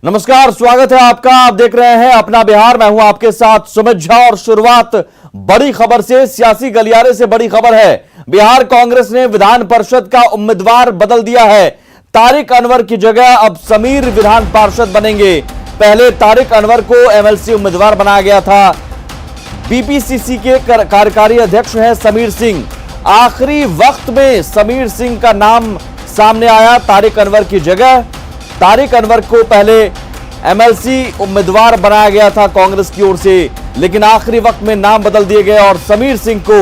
नमस्कार, स्वागत है आपका। आप देख रहे हैं अपना बिहार। मैं हूं आपके साथ सुमित झा और शुरुआत बड़ी खबर से, सियासी गलियारे से बड़ी खबर है। बिहार कांग्रेस ने विधान परिषद का उम्मीदवार बदल दिया है। तारिक अनवर की जगह अब समीर विधान पार्षद बनेंगे। पहले तारिक अनवर को एमएलसी उम्मीदवार बनाया गया था। बीपीसीसी के कार्यकारी अध्यक्ष हैं समीर सिंह। आखिरी वक्त में समीर सिंह का नाम सामने आया तारिक अनवर की जगह। तारिक अनवर को पहले एमएलसी उम्मीदवार बनाया गया था कांग्रेस की ओर से, लेकिन आखिरी वक्त में नाम बदल दिए गए और समीर सिंह को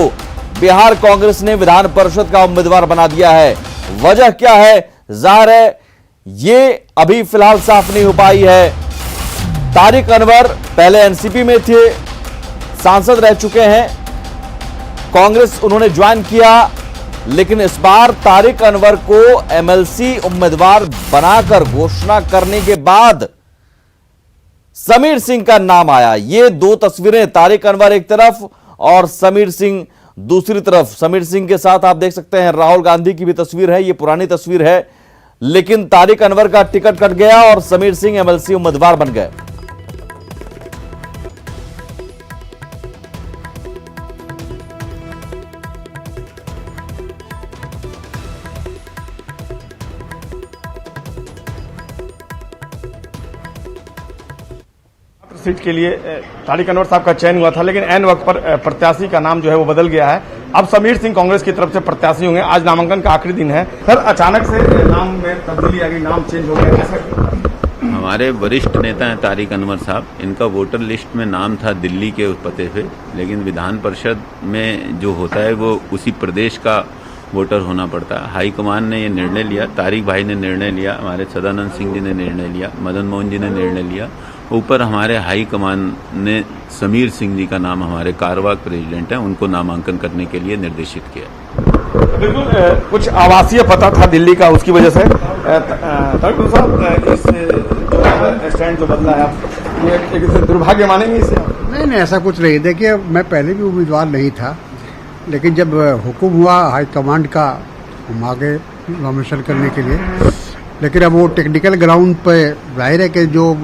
बिहार कांग्रेस ने विधान परिषद का उम्मीदवार बना दिया है। वजह क्या है, जाहिर है ये अभी फिलहाल साफ नहीं हो पाई है। तारिक अनवर पहले एनसीपी में थे, सांसद रह चुके हैं, कांग्रेस उन्होंने ज्वाइन किया, लेकिन इस बार तारिक अनवर को एमएलसी उम्मीदवार बनाकर घोषणा करने के बाद समीर सिंह का नाम आया। ये दो तस्वीरें, तारिक अनवर एक तरफ और समीर सिंह दूसरी तरफ। समीर सिंह के साथ आप देख सकते हैं राहुल गांधी की भी तस्वीर है। ये पुरानी तस्वीर है, लेकिन तारिक अनवर का टिकट कट गया और समीर सिंह एमएलसी उम्मीदवार बन गए। सीट के लिए तारिक अनवर साहब का चयन हुआ था, लेकिन ऐन वक्त पर प्रत्याशी का नाम जो है वो बदल गया है। अब समीर सिंह कांग्रेस की तरफ से प्रत्याशी होंगे। आज नामांकन का आखिरी दिन है। सर, अचानक से नाम में तब्दीली आ गई, नाम चेंज हो गया, ऐसा? हमारे वरिष्ठ नेता हैं तारिक अनवर साहब। इनका वोटर लिस्ट में नाम था दिल्ली के उस पते पे, लेकिन विधान परिषद में जो होता है वो उसी प्रदेश का वोटर होना पड़ता है। हाईकमान ने ये निर्णय लिया, तारिक भाई ने निर्णय लिया, हमारे सदानंद सिंह जी ने निर्णय लिया, मदन मोहन जी ने निर्णय लिया। ऊपर हमारे हाईकमान ने समीर सिंह जी का नाम, हमारे कार्यवाहक प्रेसिडेंट हैं, उनको नामांकन करने के लिए निर्देशित किया। बिल्कुल, कुछ आवासीय पता था दिल्ली का, उसकी वजह से तारिक साहब इस स्टैंड जो बदला है, एक दुर्भाग्य मानेंगे इसे? नहीं, ऐसा कुछ नहीं। देखिए, मैं पहले भी उम्मीदवार नहीं था, लेकिन जब हुक्म हुआ हाईकमांड का, हम आगे नॉमिनेशन करने के लिए। लेकिन अब वो टेक्निकल ग्राउंड पे जाहिर है कि जो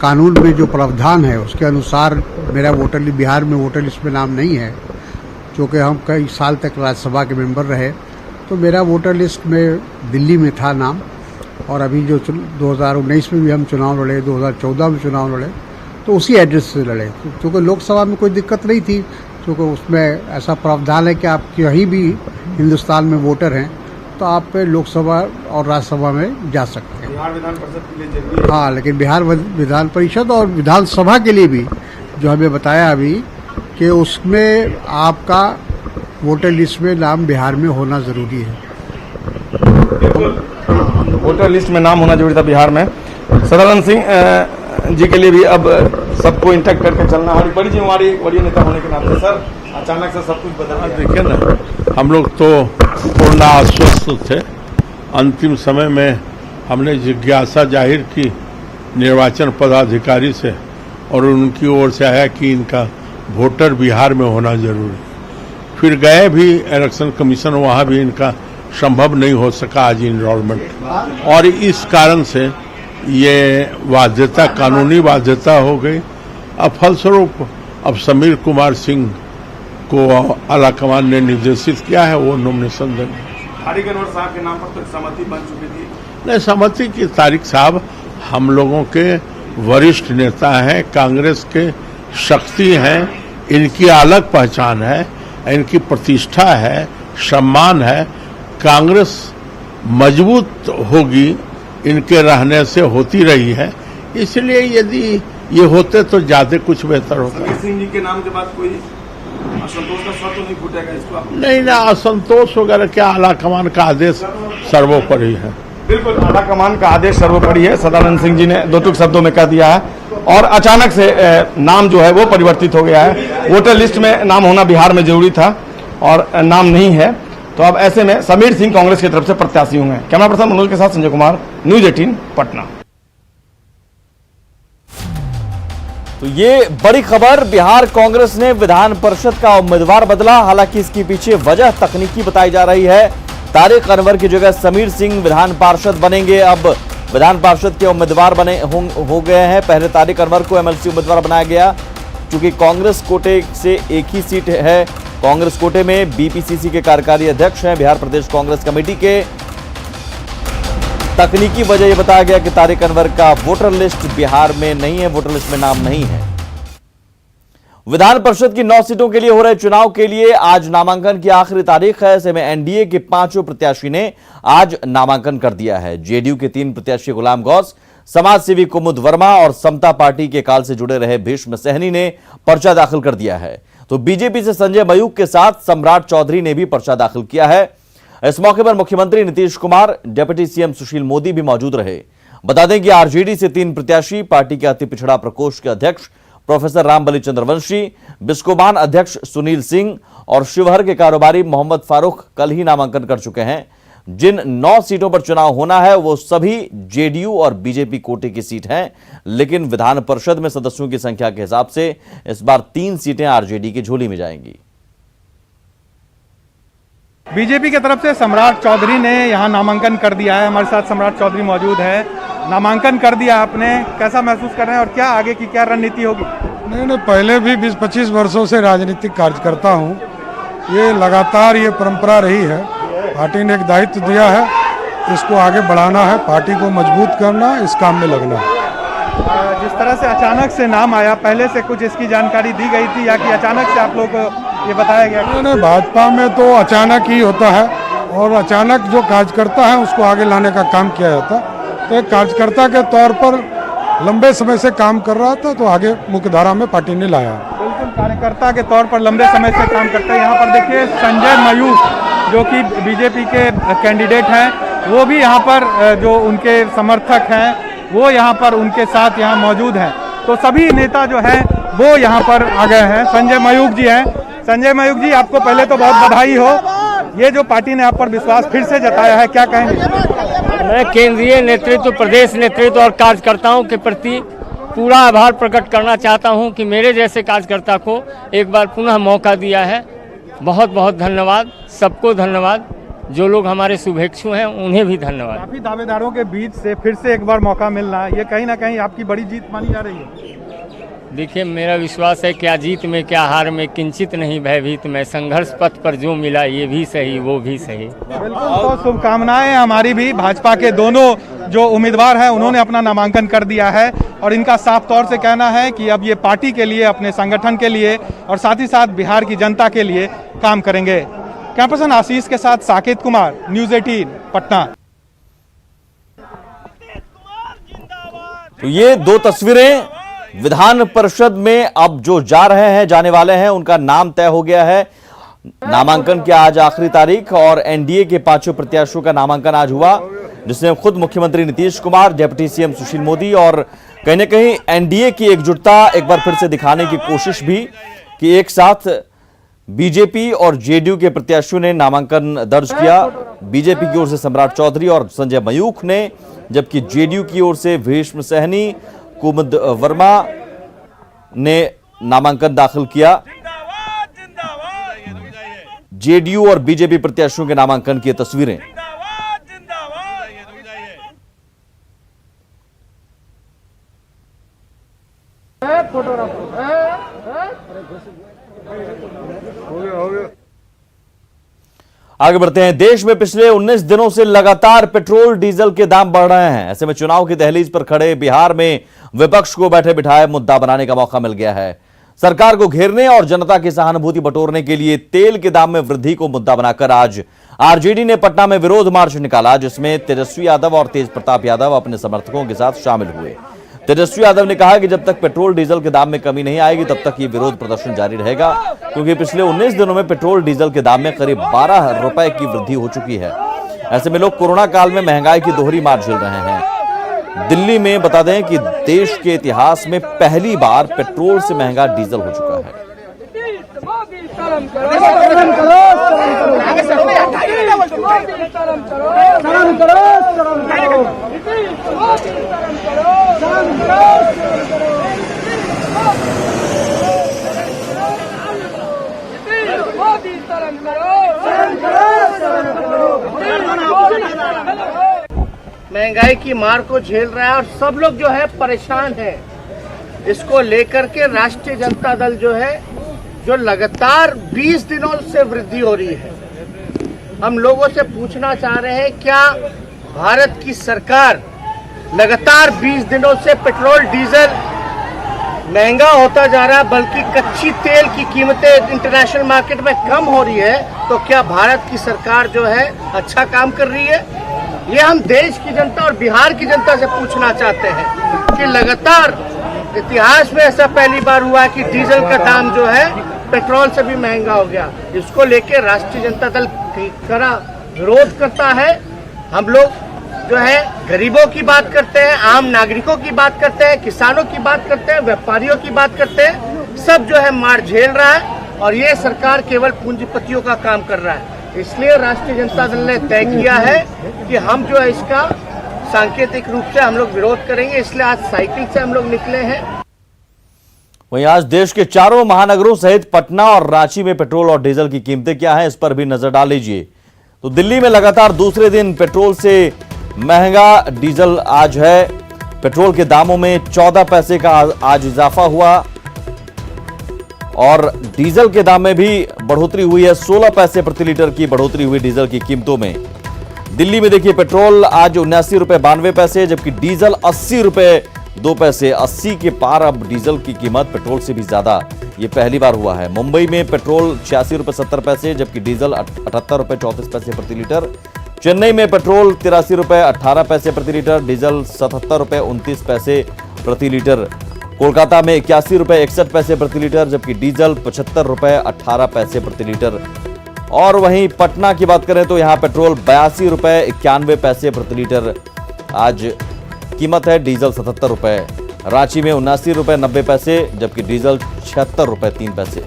कानून में जो प्रावधान है उसके अनुसार मेरा बिहार में वोटर लिस्ट में नाम नहीं है, क्योंकि हम कई साल तक राज्यसभा के मेंबर रहे, तो मेरा वोटर लिस्ट में दिल्ली में था नाम। और अभी जो 2019 में भी हम चुनाव लड़े, 2014 में चुनाव लड़े, तो उसी एड्रेस से लड़े, क्योंकि लोकसभा में कोई दिक्कत नहीं थी, क्योंकि उसमें ऐसा प्रावधान है कि आप कहीं भी हिंदुस्तान में वोटर हैं तो आप लोकसभा और राज्यसभा में जा सकते हैं। बिहार विधान परिषद के लिए जरूरी है। हाँ, लेकिन बिहार विधान परिषद और विधानसभा के लिए भी जो हमें बताया अभी कि उसमें आपका वोटर लिस्ट में नाम बिहार में होना जरूरी है। वोटर लिस्ट में नाम होना जरूरी था बिहार में। सदानंद सिंह जी के लिए भी अब सबको इंटैक्ट करके चलना हमारी बड़ी जिम्मेवारी, बड़ी नेता होने के नाते। सर, अचानक से सब कुछ बदल गया। देखिए ना, हम लोग तो पूर्ण आश्वस्त थे। अंतिम समय में हमने जिज्ञासा जाहिर की निर्वाचन पदाधिकारी से, और उनकी ओर से आया कि इनका वोटर बिहार में होना जरूरी। फिर गए भी इलेक्शन कमीशन, वहाँ भी इनका संभव नहीं हो सका आज इनरोलमेंट, और इस कारण से ये बाध्यता, कानूनी बाध्यता हो गई। अब फलस्वरूप अब समीर कुमार सिंह को आलाकमान ने निर्देशित किया है वो नॉमिनेशन देने। तारिक अनवर साहब के नाम पर तो सहमति बन चुकी थी। नहीं, सहमति की तारिक साहब हम लोगों के वरिष्ठ नेता हैं, कांग्रेस के शक्ति हैं, इनकी अलग पहचान है, इनकी प्रतिष्ठा है, सम्मान है। कांग्रेस मजबूत होगी इनके रहने से, होती रही है। इसलिए यदि ये होते तो ज्यादा कुछ बेहतर होता। समीर सिंह जी के नाम के बाद कोई असंतोष का स्वर तो नहीं फूटेगा इसको? नहीं ना, असंतोष वगैरह क्या, आलाकमान का आदेश सर्वोपरि है। बिल्कुल, आलाकमान का आदेश सर्वोपरि है, सदानंद सिंह जी ने दो टूक शब्दों में कह दिया है। और अचानक से नाम जो है वो परिवर्तित हो गया है। वोटर लिस्ट में नाम होना बिहार में जरूरी था और नाम नहीं है, तो अब ऐसे में समीर सिंह कांग्रेस की तरफ से प्रत्याशी होंगे। कैमरा पर्सन मनोज के साथ संजय कुमार, न्यूज 18 पटना। तो ये बड़ी खबर, बिहार कांग्रेस ने विधान परिषद का उम्मीदवार बदला। हालांकि इसके पीछे वजह तकनीकी बताई जा रही है। तारिक अनवर की जगह समीर सिंह विधान पार्षद बनेंगे। अब विधान पार्षद के उम्मीदवार बने हो गए हैं। पहले तारिक अनवर को एमएलसी उम्मीदवार बनाया गया। चूंकि कांग्रेस कोटे से एक ही सीट है, कांग्रेस कोटे में बीपीसीसी के कार्यकारी अध्यक्ष हैं। बिहार प्रदेश कांग्रेस कमेटी के तकनीकी वजह यह बताया गया कि तारिक अनवर का वोटर लिस्ट बिहार में नहीं है, वोटर लिस्ट में नाम नहीं है। विधान परिषद की 9 सीटों के लिए हो रहे चुनाव के लिए आज नामांकन की आखिरी तारीख है। ऐसे में एनडीए के 5 प्रत्याशी ने आज नामांकन कर दिया है। जेडीयू के 3 प्रत्याशी गुलाम गौस, समाज सेवी कुमुद वर्मा और समता पार्टी के काल से जुड़े रहे भीष्म सहनी ने पर्चा दाखिल कर दिया है। तो बीजेपी से संजय मयूख के साथ सम्राट चौधरी ने भी पर्चा दाखिल किया है। इस मौके पर मुख्यमंत्री नीतीश कुमार, डिप्टी सीएम सुशील मोदी भी मौजूद रहे। बता दें कि आरजेडी से 3 प्रत्याशी, पार्टी के अति पिछड़ा प्रकोष्ठ के अध्यक्ष प्रोफेसर रामबली चंद्रवंशी, बिस्कोबान अध्यक्ष सुनील सिंह और शिवहर के कारोबारी मोहम्मद फारूक कल ही नामांकन कर चुके हैं। जिन 9 सीटों पर चुनाव होना है वो सभी जेडीयू और बीजेपी कोटे की सीट हैं, लेकिन विधान परिषद में सदस्यों की संख्या के हिसाब से इस बार 3 सीटें आरजेडी की झोली में जाएंगी। बीजेपी की तरफ से सम्राट चौधरी ने यहां नामांकन कर दिया है। हमारे साथ सम्राट चौधरी मौजूद है। नामांकन कर दिया आपने, कैसा महसूस कर रहे हैं और क्या आगे की क्या रणनीति होगी? नहीं, पहले भी 20-25 वर्षों से राजनीतिक कार्य करता हूँ। ये लगातार ये परंपरा रही है। पार्टी ने एक दायित्व दिया है, इसको आगे बढ़ाना है, पार्टी को मजबूत करना, इस काम में लगना है। जिस तरह से अचानक से नाम आया, पहले से कुछ इसकी जानकारी दी गई थी या कि अचानक से आप लोग ये बताया गया? नहीं, भाजपा में तो अचानक ही होता है और अचानक जो कार्यकर्ता है उसको आगे लाने का काम किया जाता है। तो एक कार्यकर्ता के तौर पर लंबे समय से काम कर रहा था, तो आगे मुख्यधारा में पार्टी ने लाया। बिल्कुल, कार्यकर्ता के तौर पर लंबे समय से काम करते हैं। यहाँ पर देखिए संजय मयूख जो कि बीजेपी के कैंडिडेट हैं, वो भी यहाँ पर जो उनके समर्थक हैं वो यहाँ पर उनके साथ यहाँ मौजूद हैं। तो सभी नेता जो हैं वो यहाँ पर आ गए हैं। संजय मयूख जी हैं। संजय मयूख जी, आपको पहले तो बहुत बधाई हो। ये जो पार्टी ने आप पर विश्वास फिर से जताया है, क्या कहेंगे? मैं केंद्रीय नेतृत्व, प्रदेश नेतृत्व और कार्यकर्ताओं के प्रति पूरा आभार प्रकट करना चाहता हूं कि मेरे जैसे कार्यकर्ता को एक बार पुनः मौका दिया है। बहुत बहुत धन्यवाद, सबको धन्यवाद। जो लोग हमारे शुभेच्छु हैं उन्हें भी धन्यवाद। काफी दावेदारों के बीच से फिर से एक बार मौका मिलना, ये कहीं ना कहीं आपकी बड़ी जीत मानी जा रही है। देखिए, मेरा विश्वास है क्या जीत में क्या हार में किंचित नहीं भयभीत मैं, संघर्ष पथ पर जो मिला ये भी सही वो भी सही। बिल्कुल, तो शुभकामनाएं हमारी भी। भाजपा के दोनों जो उम्मीदवार हैं उन्होंने अपना नामांकन कर दिया है और इनका साफ तौर से कहना है कि अब ये पार्टी के लिए, अपने संगठन के लिए और साथ ही साथ बिहार की जनता के लिए काम करेंगे। कैमरा पर्सन आशीष के साथ साकेत कुमार, न्यूज़ 18 पटना। तो ये 2 तस्वीरें विधान परिषद में अब जो जा रहे हैं, जाने वाले हैं, उनका नाम तय हो गया है। नामांकन की आज आखिरी तारीख और एनडीए के 5 प्रत्याशियों का नामांकन आज हुआ, जिसमें खुद मुख्यमंत्री नीतीश कुमार, डिप्टी सीएम सुशील मोदी और कहीं न कहीं एनडीए की एकजुटता एक बार फिर से दिखाने की कोशिश भी कि एक साथ बीजेपी और जेडीयू के प्रत्याशियों ने नामांकन दर्ज किया। बीजेपी की ओर से सम्राट चौधरी और संजय मयूख ने, जबकि जेडीयू की ओर से भीष्म सहनी, कुमुद वर्मा ने नामांकन दाखिल किया। जेडीयू और बीजेपी प्रत्याशियों के नामांकन की तस्वीरें। आगे बढ़ते हैं। देश में पिछले 19 दिनों से लगातार पेट्रोल डीजल के दाम बढ़ रहे हैं। ऐसे में चुनाव की दहलीज पर खड़े बिहार में विपक्ष को बैठे बिठाए मुद्दा बनाने का मौका मिल गया है। सरकार को घेरने और जनता की सहानुभूति बटोरने के लिए तेल के दाम में वृद्धि को मुद्दा बनाकर आज आरजेडी ने पटना में विरोध मार्च निकाला, जिसमें तेजस्वी यादव और तेज प्रताप यादव अपने समर्थकों के साथ शामिल हुए। तेजस्वी यादव ने कहा कि जब तक पेट्रोल डीजल के दाम में कमी नहीं आएगी तब तक ये विरोध प्रदर्शन जारी रहेगा, क्योंकि पिछले 19 दिनों में पेट्रोल डीजल के दाम में करीब 12 रुपए की वृद्धि हो चुकी है। ऐसे में लोग कोरोना काल में महंगाई की दोहरी मार झेल रहे हैं। दिल्ली में बता दें कि देश के इतिहास में पहली बार पेट्रोल से महंगा डीजल हो चुका है। मैं महंगाई की मार को झेल रहा है और सब लोग जो है परेशान है। इसको लेकर के राष्ट्रीय जनता दल जो है, जो लगातार 20 दिनों से वृद्धि हो रही है, हम लोगों से पूछना चाह रहे हैं, क्या भारत की सरकार लगातार 20 दिनों से पेट्रोल डीजल महंगा होता जा रहा है, बल्कि कच्ची तेल की कीमतें इंटरनेशनल मार्केट में कम हो रही है, तो क्या भारत की सरकार जो है अच्छा काम कर रही है? ये हम देश की जनता और बिहार की जनता से पूछना चाहते हैं कि लगातार इतिहास में ऐसा पहली बार हुआ कि डीजल का दाम जो है पेट्रोल से भी महंगा हो गया। इसको लेकर राष्ट्रीय जनता दल कड़ा विरोध करता है। हम लोग जो है गरीबों की बात करते हैं, आम नागरिकों की बात करते हैं, किसानों की बात करते हैं, व्यापारियों की बात करते हैं, सब जो है मार झेल रहा है और ये सरकार केवल पूंजीपतियों का काम कर रहा है। इसलिए राष्ट्रीय जनता दल ने तय किया है कि हम जो है इसका सांकेतिक रूप से हम लोग विरोध करेंगे, इसलिए आज साइकिल से हम लोग निकले हैं। वहीं आज देश के चारों महानगरों सहित पटना और रांची में पेट्रोल और डीजल की कीमतें क्या हैं, इस पर भी नजर डाल लीजिए। तो दिल्ली में लगातार दूसरे दिन पेट्रोल से महंगा डीजल आज है। पेट्रोल के दामों में 14 पैसे का आज इजाफा हुआ और डीजल के दाम में भी बढ़ोतरी हुई है। 16 पैसे प्रति लीटर की बढ़ोतरी हुई डीजल की कीमतों में। दिल्ली में देखिए पेट्रोल आज 79 रुपए 92 पैसे, जबकि डीजल 80 रुपए 2 पैसे। 80 के पार अब डीजल की कीमत पेट्रोल से भी ज्यादा, ये पहली बार हुआ है। मुंबई में पेट्रोल 86 रुपए 70 पैसे, जबकि डीजल 78 रुपए 34 पैसे प्रति लीटर। चेन्नई में पेट्रोल 83 रुपए 18 पैसे प्रति लीटर, डीजल 77 रुपए 29 पैसे प्रति लीटर। कोलकाता में 81 रुपए 61 पैसे प्रति लीटर, जबकि डीजल 75 रुपए 18 पैसे प्रति लीटर। और वहीं पटना की बात करें तो यहां पेट्रोल 82 रुपए 91 पैसे प्रति लीटर आज कीमत है, डीजल 77 रुपए। रांची में 79 रुपए 90 पैसे, जबकि डीजल 76 रुपए 3 पैसे।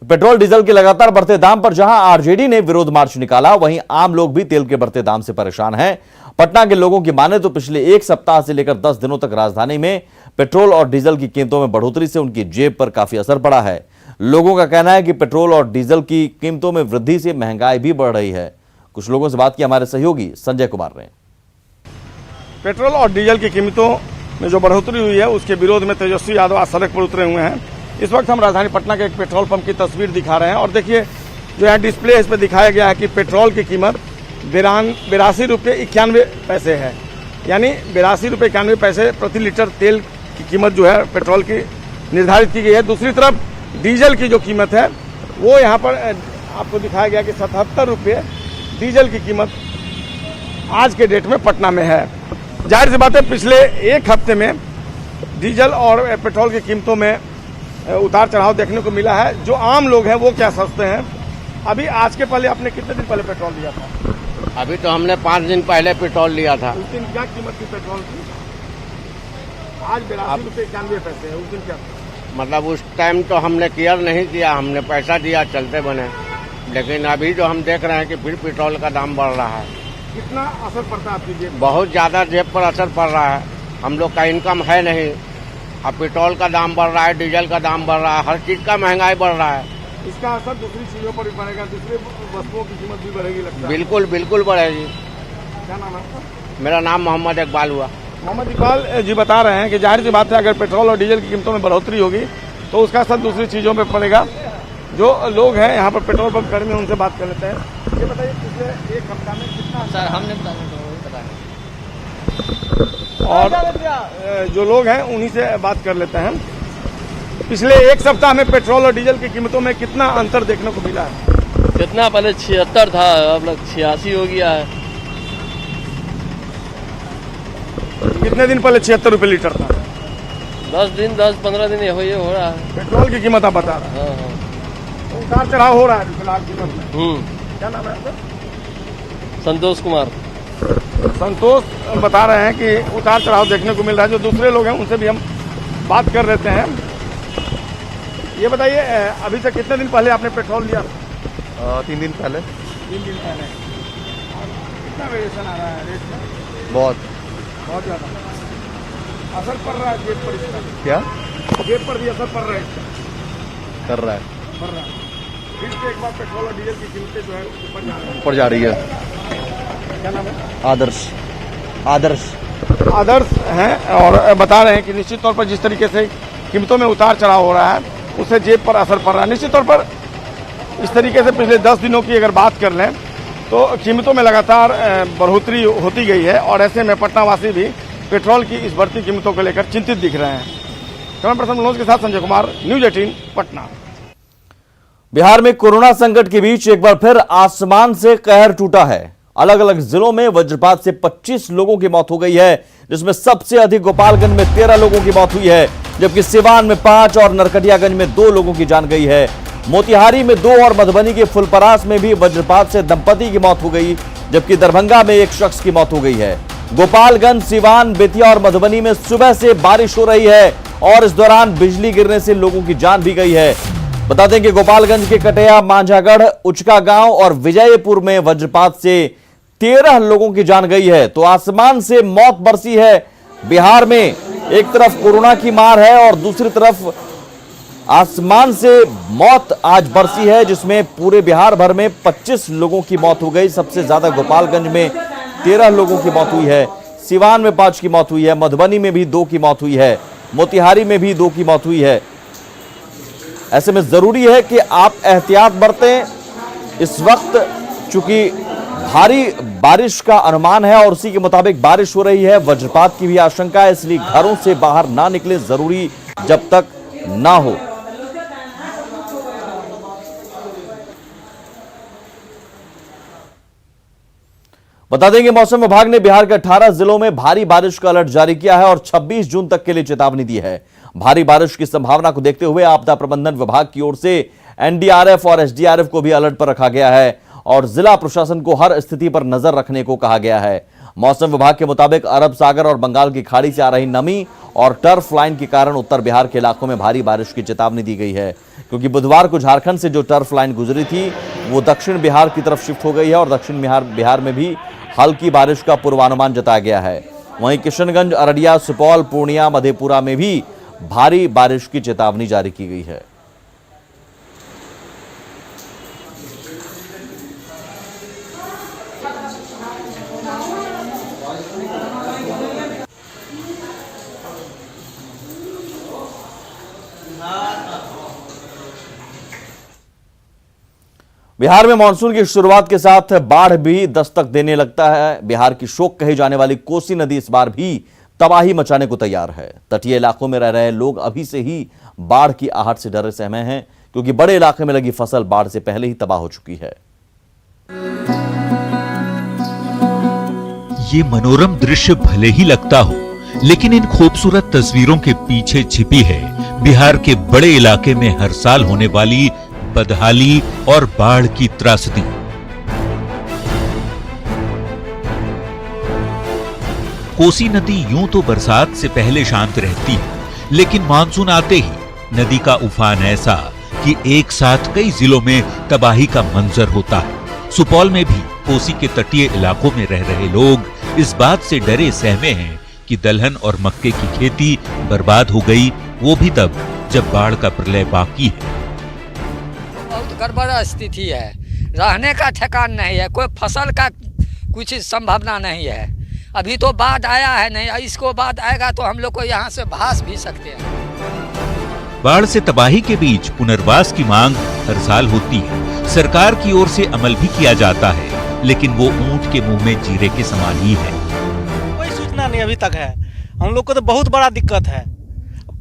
तो पेट्रोल डीजल के लगातार बढ़ते दाम पर जहां आरजेडी ने विरोध मार्च निकाला, वहीं आम लोग भी तेल के बढ़ते दाम से परेशान हैं। पटना के लोगों की माने तो पिछले एक सप्ताह से लेकर 10 दिनों तक राजधानी में पेट्रोल और डीजल की कीमतों में बढ़ोतरी से उनकी जेब पर काफी असर पड़ा है। लोगों का कहना है कि पेट्रोल और डीजल की कीमतों में वृद्धि से महंगाई भी बढ़ रही है। कुछ लोगों से बात की हमारे सहयोगी संजय कुमार ने। पेट्रोल और डीजल की कीमतों में जो बढ़ोतरी हुई है उसके विरोध में तेजस्वी यादव आज सड़क पर उतरे हुए हैं। इस वक्त हम राजधानी पटना के एक पेट्रोल पंप की तस्वीर दिखा रहे हैं और देखिए जो है डिस्प्ले इस पर दिखाया गया है कि पेट्रोल की कीमत 82 रुपये 91 पैसे है, यानी 82 रुपये 91 पैसे प्रति लीटर तेल की कीमत जो है पेट्रोल की निर्धारित की गई है। दूसरी तरफ डीजल की जो कीमत है वो यहाँ पर आपको दिखाया गया कि 77 रुपये डीजल की कीमत आज के डेट में पटना में है। जाहिर सी बात है पिछले एक हफ्ते में डीजल और पेट्रोल की कीमतों में उतार चढ़ाव देखने को मिला है। जो आम लोग हैं वो क्या सोचते हैं, अभी आज के पहले आपने कितने दिन पहले पेट्रोल लिया था? अभी तो हमने 5 दिन पहले पेट्रोल लिया था। उस दिन क्या कीमत थी पेट्रोल की? आज 82 रुपये 91 पैसे है। उस दिन क्या? मतलब उस टाइम तो हमने केयर नहीं किया, हमने पैसा दिया चलते बने, लेकिन अभी जो हम देख रहे हैं कि फिर पेट्रोल का दाम बढ़ रहा है। कितना असर पड़ता है आपकी जेब? बहुत ज्यादा जेब पर असर पड़ रहा है। हम लोग का इनकम है नहीं, अब पेट्रोल का दाम बढ़ रहा है, डीजल का दाम बढ़ रहा है, हर चीज का महंगाई बढ़ रहा है। इसका असर दूसरी चीजों पर भी पड़ेगा, दूसरी वस्तुओं की कीमत भी बढ़ेगी लगता है? बिल्कुल बिल्कुल बढ़ेगी। क्या नाम है आपका? मेरा नाम मोहम्मद इकबाल हुआ। मोहम्मद इकबाल जी बता रहे हैं कि जाहिर सी बात है अगर पेट्रोल और डीजल की कीमतों में बढ़ोतरी होगी तो उसका असर दूसरी चीजों पर पड़ेगा। जो लोग हैं यहाँ पर पेट्रोल पंप कर्मी, उनसे बात कर लेते हैं। ये बताइए पिछले एक हफ्ता में कितना? सर हमने और जो लोग हैं उन्हीं से बात कर लेते हैं। पिछले एक सप्ताह में पेट्रोल और डीजल की कीमतों में कितना अंतर देखने को मिला है? कितना पहले 76 था, अब लग 86 हो गया है। कितने दिन पहले 76 रुपये लीटर था? 10-15 दिन ये हो रहा है। पेट्रोल की कीमत आप बता रहे हैं? हाँ। तो उतार चढ़ाव हो रहा है फिलहाल कीमत में। क्या नाम है आपका? संतोष कुमार। संतोष बता रहे हैं कि उतार चढ़ाव देखने को मिल रहा है। जो दूसरे लोग हैं उनसे भी हम बात कर लेते हैं। ये बताइए अभी से कितने दिन पहले आपने पेट्रोल लिया? 3 दिन पहले। 3 दिन पहले। कितना वेरिएशन आ रहा है रेट में? बहुत ज्यादा असर पड़ रहा है जेब पर इसका? क्या जेब पर भी असर पड़ रहा है इसका? कर रहा है, पड़ रहा है। फिर से एक बार पेट्रोल और डीजल की कीमतें जो है ऊपर जा रही है। ऊपर जा रही है। क्या नाम है? आदर्श आदर्श हैं और बता रहे हैं कि निश्चित तौर पर जिस तरीके से कीमतों में उतार चढ़ाव हो रहा है उससे जेब पर असर पड़ रहा है। निश्चित तौर पर इस तरीके से पिछले 10 दिनों की अगर बात कर लें तो कीमतों में लगातार बढ़ोतरी होती गई है और ऐसे में पटनावासी भी पेट्रोल की इस बढ़ती कीमतों को लेकर चिंतित दिख रहे हैं। कैमरा पर्सन मनोज के साथ संजय कुमार, न्यूज 18 पटना। बिहार में कोरोना संकट के बीच एक बार फिर आसमान से कहर टूटा है। अलग अलग जिलों में वज्रपात से 25 लोगों की मौत हो गई है, जिसमें सबसे अधिक गोपालगंज में 13 लोगों की मौत हुई है, जबकि सिवान में 5 और नरकटियागंज में 2 लोगों की जान गई है। मोतिहारी में 2 और मधुबनी के फुलपरास में भी वज्रपात से दंपति की मौत हो गई, जबकि दरभंगा में 1 शख्स की मौत हो गई है। गोपालगंज, सिवान, बेतिया और मधुबनी में सुबह से बारिश हो रही है और इस दौरान बिजली गिरने से लोगों की जान भी गई है। बता दें कि गोपालगंज के कटैया, मांझागढ़, उचका गांव और विजयपुर में वज्रपात से 13 लोगों की जान गई है। तो आसमान से मौत बरसी है बिहार में। एक तरफ कोरोना की मार है और दूसरी तरफ आसमान से मौत आज बरसी है, जिसमें पूरे बिहार भर में 25 लोगों की मौत हो गई। सबसे ज्यादा गोपालगंज में 13 लोगों की मौत हुई है, सिवान में 5 की मौत हुई है, मधुबनी में भी 2 की मौत हुई है, मोतिहारी में भी 2 की मौत हुई है। ऐसे में जरूरी है कि आप एहतियात बरतें। इस वक्त चूंकि भारी बारिश का अनुमान है और उसी के मुताबिक बारिश हो रही है, वज्रपात की भी आशंका है, इसलिए घरों से बाहर ना निकले, जरूरी जब तक ना हो। बता दें कि मौसम विभाग ने बिहार के 18 जिलों में भारी बारिश का अलर्ट जारी किया है और 26 जून तक के लिए चेतावनी दी है। भारी बारिश की संभावना को देखते हुए आपदा प्रबंधन विभाग की ओर से एनडीआरएफ और एसडीआरएफ को भी अलर्ट पर रखा गया है और जिला प्रशासन को हर स्थिति पर नजर रखने को कहा गया है। मौसम विभाग के मुताबिक अरब सागर और बंगाल की खाड़ी से आ रही नमी और टर्फ लाइन के कारण उत्तर बिहार के इलाकों में भारी बारिश की चेतावनी दी गई है, क्योंकि बुधवार को झारखंड से जो टर्फ लाइन गुजरी थी वो दक्षिण बिहार की तरफ शिफ्ट हो गई है और दक्षिण बिहार में भी हल्की बारिश का पूर्वानुमान जताया गया है। वहीं किशनगंज, अररिया, सुपौल, पूर्णिया, मधेपुरा में भी भारी बारिश की चेतावनी जारी की गई है। बिहार में मानसून की शुरुआत के साथ बाढ़ भी दस्तक देने लगता है। बिहार की शोक कही जाने वाली कोसी नदी इस बार भी तबाही मचाने को तैयार है। तटीय इलाकों में रह रहे लोग अभी से ही बाढ़ की आहट से डरे सहमे हैं, क्योंकि बड़े इलाके में लगी फसल बाढ़ से पहले ही तबाह हो चुकी है। ये मनोरम दृश्य भले ही लगता हो, लेकिन इन खूबसूरत तस्वीरों के पीछे छिपी है बिहार के बड़े इलाके में हर साल होने वाली बदहाली और बाढ़ की त्रासदी। कोसी नदी यूं तो बरसात से पहले शांत रहती है, लेकिन मानसून आते ही नदी का उफान ऐसा कि एक साथ कई जिलों में तबाही का मंजर होता है। सुपौल में भी कोसी के तटीय इलाकों में रह रहे लोग इस बात से डरे सहमे हैं कि दलहन और मक्के की खेती बर्बाद हो गई, वो भी तब जब बाढ़ का प्रलय बाकी है। बहुत गड़बड़ स्थिति है, रहने का ठिकाना नहीं है, कोई फसल का कुछ संभावना नहीं है। अभी तो बाढ़ आया है नहीं, इसको बाढ़ आएगा तो हम लोग को यहाँ से भास भी सकते हैं। बाढ़ से तबाही के बीच पुनर्वास की मांग हर साल होती है। सरकार की ओर से अमल भी किया जाता है, लेकिन वो ऊंट के मुंह में जीरे के समान ही है। कोई सूचना नहीं अभी तक है। हम लोग को तो बहुत बड़ा दिक्कत है।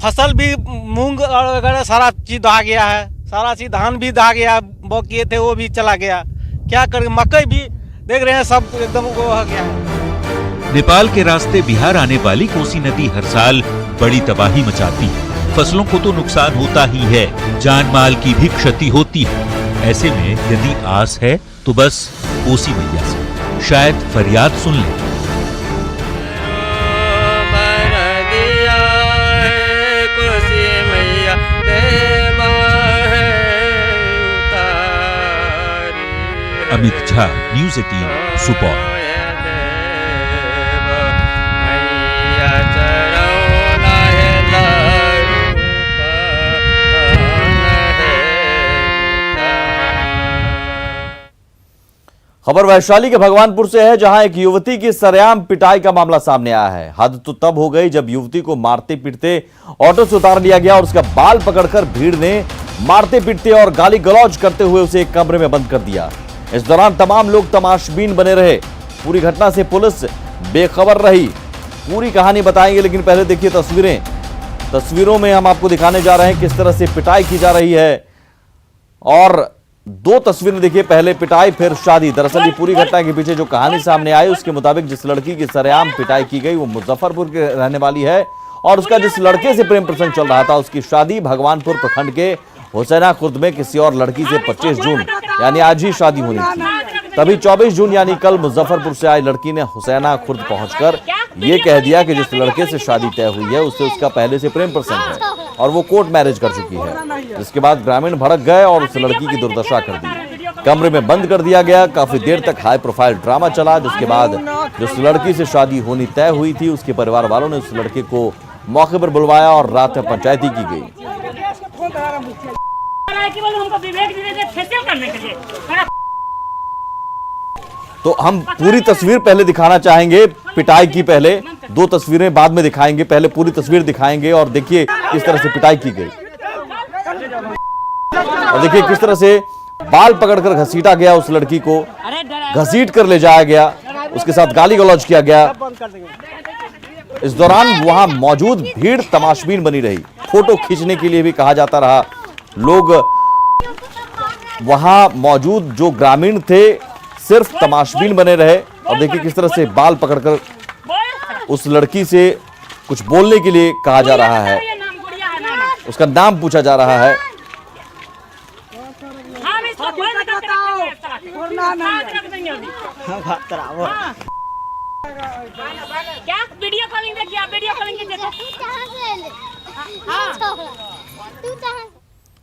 फसल भी मूंग वगैरह सारा चीज दहा गया है, सारा चीज धान भी दहा गया, बो किए थे वो भी चला गया। क्या करें, मकई भी देख रहे हैं सब एकदम वो हो गया है। नेपाल के रास्ते बिहार आने वाली कोसी नदी हर साल बड़ी तबाही मचाती है। फसलों को तो नुकसान होता ही है, जान माल की भी क्षति होती है। ऐसे में यदि आस है तो बस कोसी मैया से शायद फरियाद सुन ले। अमित झा, न्यूज़ 18, सुपौल। खबर खबर वैशाली के भगवानपुर से है, जहां एक युवती की सरेआम पिटाई का मामला सामने आया है। हद तो तब हो गई जब युवती को मारते पीटते ऑटो से उतार लिया गया और उसका बाल पकड़कर भीड़ ने मारते पीटते और गाली गलौज करते हुए उसे एक कमरे में बंद कर दिया। इस दौरान तमाम लोग तमाशबीन बने रहे। पूरी घटना से पुलिस बेखबर रही। पूरी कहानी बताएंगे, लेकिन पहले देखिए तस्वीरें। तस्वीरों में हम आपको दिखाने जा रहे हैं किस तरह से पिटाई की जा रही है। और दो तस्वीरें देखिए, पहले पिटाई फिर शादी। दरअसल ये पूरी घटना के पीछे जो कहानी सामने आई उसके मुताबिक जिस लड़की की सरेआम पिटाई की गई वो मुजफ्फरपुर के रहने वाली है और उसका जिस लड़के से प्रेम प्रसंग चल रहा था उसकी शादी भगवानपुर प्रखंड के हुसैना खुर्द में किसी और लड़की से 25 जून यानी आज ही शादी होनी थी। तभी 24 जून यानी कल मुजफ्फरपुर से आई लड़की ने हुसैना खुर्द पहुंचकर ये कह दिया कि जिस लड़के से शादी तय हुई है उससे उसका पहले से प्रेम प्रसंग है और वो कोर्ट मैरिज कर चुकी है। जिसके बाद ग्रामीण भड़क गए और उस लड़की की दुर्दशा कर दी। कमरे में बंद कर दिया गया। काफी देर तक हाई प्रोफाइल ड्रामा चला, जिसके बाद जिस लड़की से शादी होनी तय हुई थी उसके परिवार वालों ने उस लड़के को मौके पर बुलवाया और रात में पंचायती की गई। तो हम पूरी तस्वीर पहले दिखाना चाहेंगे, पिटाई की पहले, दो तस्वीरें बाद में दिखाएंगे। पहले पूरी तस्वीर दिखाएंगे और देखिए किस तरह से पिटाई की गई और देखिए किस तरह से बाल पकड़कर घसीटा गया। उस लड़की को घसीट कर ले जाया गया, उसके साथ गाली गलौज किया गया। इस दौरान वहां मौजूद भीड़ तमाशबीन बनी रही। फोटो खींचने के लिए भी कहा जाता रहा। लोग वहां मौजूद जो ग्रामीण थे सिर्फ तमाशबीन बने रहे। और देखिए किस तरह से बाल पकड़कर उस लड़की से कुछ बोलने के लिए कहा जा रहा है, उसका नाम पूछा जा रहा है। क्या वीडियो कॉलिंग देखिए, आप वीडियो कॉलिंग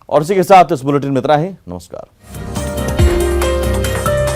और इसी के साथ इस बुलेटिन में इतना ही। नमस्कार।